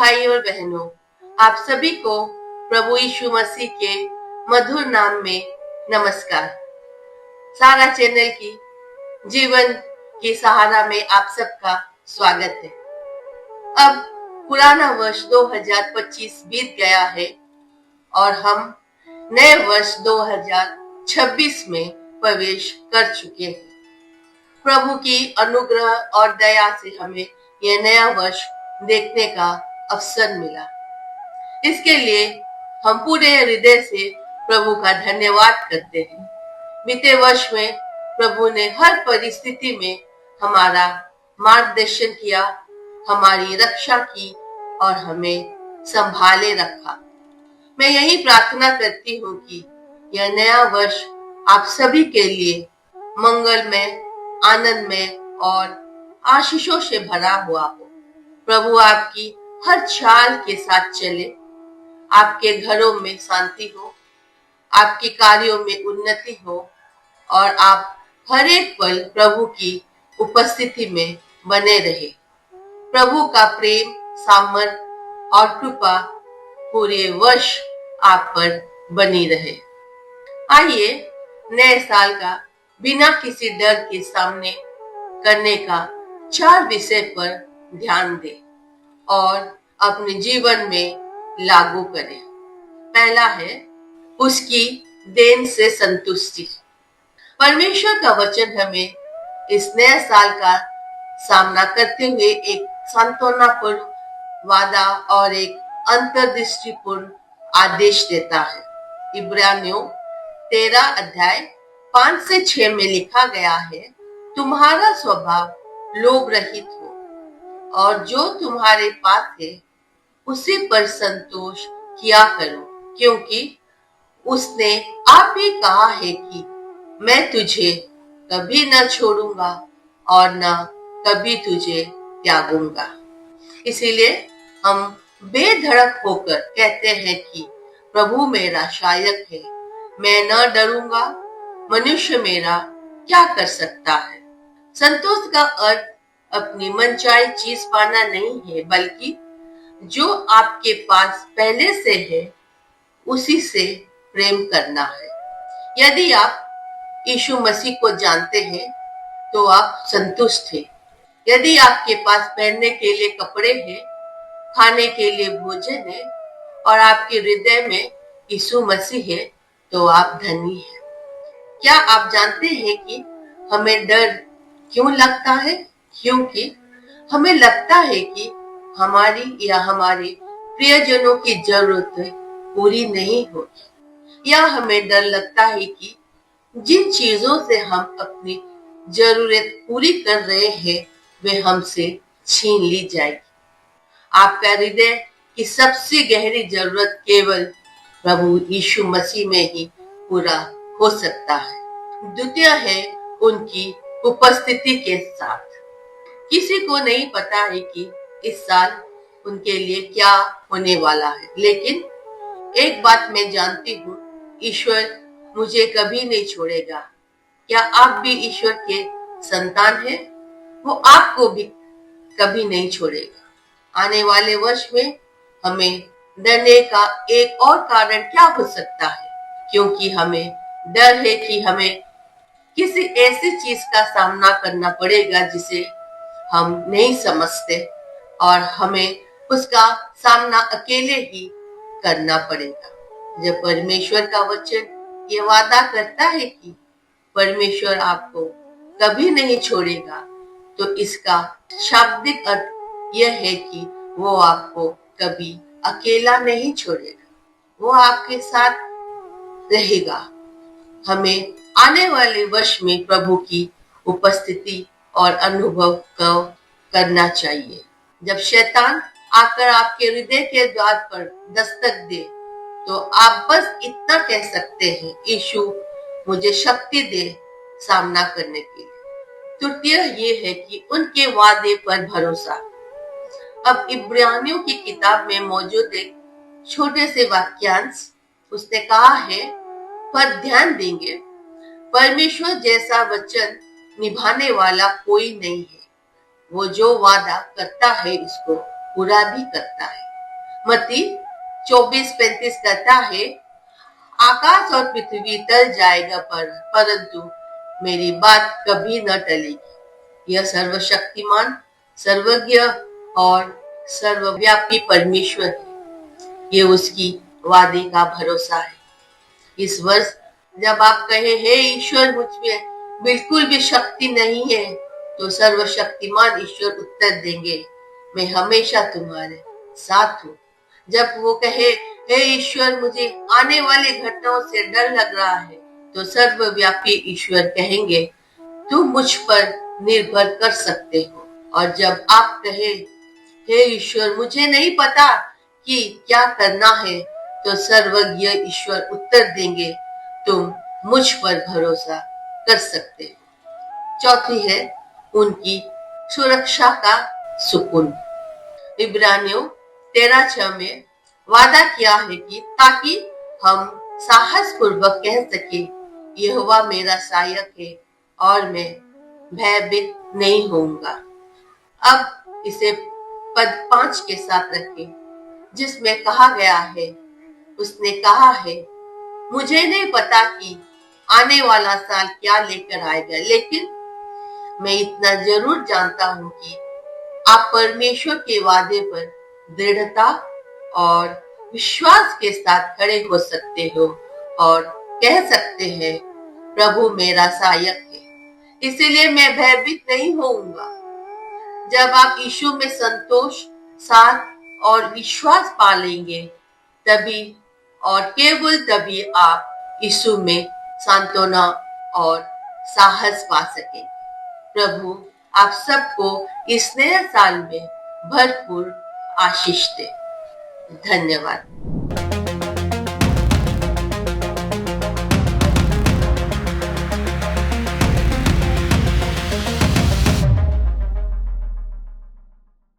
भाइयों और बहनों, आप सभी को प्रभु यीशु मसीह के मधुर नाम में नमस्कार। सारा चैनल की जीवन की सहारा में आप सबका स्वागत है। अब पुराना वर्ष 2025 बीत गया है और हम नए वर्ष 2026 में प्रवेश कर चुके हैं। प्रभु की अनुग्रह और दया से हमें यह नया वर्ष देखने का अवसर मिला। इसके लिए हम पूरे हृदय से प्रभु का धन्यवाद करते हैं। बीते वर्ष में प्रभु ने हर परिस्थिति में हमारा मार्गदर्शन किया, हमारी रक्षा की और हमें संभाले रखा। मैं यही प्रार्थना करती हूँ कि यह नया वर्ष आप सभी के लिए मंगलमय, आनंदमय और आशीषों से भरा हुआ हो। प्रभु आपकी हर चाल के साथ चले, आपके घरों में शांति हो, आपके कार्यों में उन्नति हो और आप हर एक पल प्रभु की उपस्थिति में बने रहे। प्रभु का प्रेम, सामर्थ और कृपा पूरे वर्ष आप पर बनी रहे। आइए नए साल का बिना किसी डर के सामने करने का 4 विषय पर ध्यान दें और अपने जीवन में लागू करें। पहला है उसकी देन से संतुष्टि। परमेश्वर का वचन हमें इस नए साल का सामना करते हुए एक सांत्वनापूर्ण वादा और एक अंतर्दृष्टिपूर्ण आदेश देता है। इब्रानियों 13 अध्याय 5 से 6 में लिखा गया है, तुम्हारा स्वभाव लोभ रहित हो और जो तुम्हारे पास है उसी पर संतोष किया करो, क्योंकि उसने आप ही कहा है कि मैं तुझे कभी न छोड़ूंगा और न कभी तुझे त्यागूंगा। इसीलिए हम बेधड़क होकर कहते हैं कि प्रभु मेरा सहायक है, मैं न डरूंगा, मनुष्य मेरा क्या कर सकता है। संतोष का अर्थ अपनी मनचाही चीज पाना नहीं है, बल्कि जो आपके पास पहले से है उसी से प्रेम करना है। यदि आप यीशु मसीह को जानते हैं तो आप संतुष्ट हैं। यदि आपके पास पहनने के लिए कपड़े हैं, खाने के लिए भोजन है और आपके हृदय में यीशु मसीह है तो आप धनी हैं। क्या आप जानते हैं कि हमें डर क्यों लगता है? क्योंकि हमें लगता है कि हमारी या हमारे प्रियजनों की जरूरतें पूरी नहीं होगी, या हमें डर लगता है कि जिन चीजों से हम अपनी जरूरत पूरी कर रहे हैं वे हमसे छीन ली जाएगी। आपका हृदय की सबसे गहरी जरूरत केवल प्रभु यीशु मसीह में ही पूरा हो सकता है। द्वितीय है उनकी उपस्थिति के साथ। किसी को नहीं पता है कि इस साल उनके लिए क्या होने वाला है, लेकिन एक बात मैं जानती हूँ, ईश्वर मुझे कभी नहीं छोड़ेगा। क्या आप भी ईश्वर के संतान हैं? वो आपको भी कभी नहीं छोड़ेगा। आने वाले वर्ष में हमें डरने का एक और कारण क्या हो सकता है? क्योंकि हमें डर है कि हमें किसी ऐसी चीज का सामना करना पड़ेगा जिसे हम नहीं समझते और हमें उसका सामना अकेले ही करना पड़ेगा। जब परमेश्वर का वचन ये वादा करता है कि परमेश्वर आपको कभी नहीं छोड़ेगा, तो इसका शाब्दिक अर्थ यह है कि वो आपको कभी अकेला नहीं छोड़ेगा, वो आपके साथ रहेगा। हमें आने वाले वर्ष में प्रभु की उपस्थिति और अनुभव को करना चाहिए। जब शैतान आकर आपके हृदय के द्वार पर दस्तक दे तो आप बस इतना कह सकते हैं, यीशु मुझे शक्ति दे सामना करने के लिए। तृतीय ये है कि उनके वादे पर भरोसा। अब इब्रानियों की किताब में मौजूद एक छोटे से वाक्यांश उसने कहा है, पर ध्यान देंगे परमेश्वर जैसा वचन निभाने वाला कोई नहीं है। वो जो वादा करता है इसको पूरा भी करता है। मत्ती 24:35 कहता है, आकाश और पृथ्वी टल जाएगा परंतु मेरी बात कभी न टलेगी। यह सर्वशक्तिमान, सर्वज्ञ और सर्वव्यापी परमेश्वर है। ये उसकी वादे का भरोसा है। इस वर्ष जब आप कहे, हे ईश्वर, मुझ में बिल्कुल भी शक्ति नहीं है, तो सर्वशक्तिमान ईश्वर उत्तर देंगे, मैं हमेशा तुम्हारे साथ हूँ। जब वो कहे, हे ईश्वर, मुझे आने वाली घटनाओं से डर लग रहा है, तो सर्वव्यापी ईश्वर कहेंगे, तुम मुझ पर निर्भर कर सकते हो। और जब आप कहे, हे ईश्वर, मुझे नहीं पता कि क्या करना है, तो सर्वज्ञ ईश्वर उत्तर देंगे, तुम मुझ पर भरोसा कर सकते हो। चौथी है उनकी सुरक्षा का सुकून। इब्रानियों 13:6 में वादा किया है कि ताकि हम साहस पूर्वक कह सके, यहोवा मेरा सहायक है और मैं भयभीत नहीं होऊंगा। अब इसे पद 5 के साथ रखें, जिसमें कहा गया है, उसने कहा है, मुझे नहीं पता कि आने वाला साल क्या लेकर आएगा, लेकिन मैं इतना जरूर जानता हूं कि आप परमेश्वर के वादे पर दृढ़ता और विश्वास के साथ खड़े हो सकते हो और कह सकते हैं, प्रभु मेरा सहायक है, इसीलिए मैं भयभीत नहीं होऊंगा। जब आप यीशु में संतोष, साथ और विश्वास पा लेंगे, तभी और केवल तभी आप यीशु में सांत्वना और साहस पा सकेंगे। प्रभु आप सबको इस नए साल में भरपूर आशीष दे। धन्यवाद।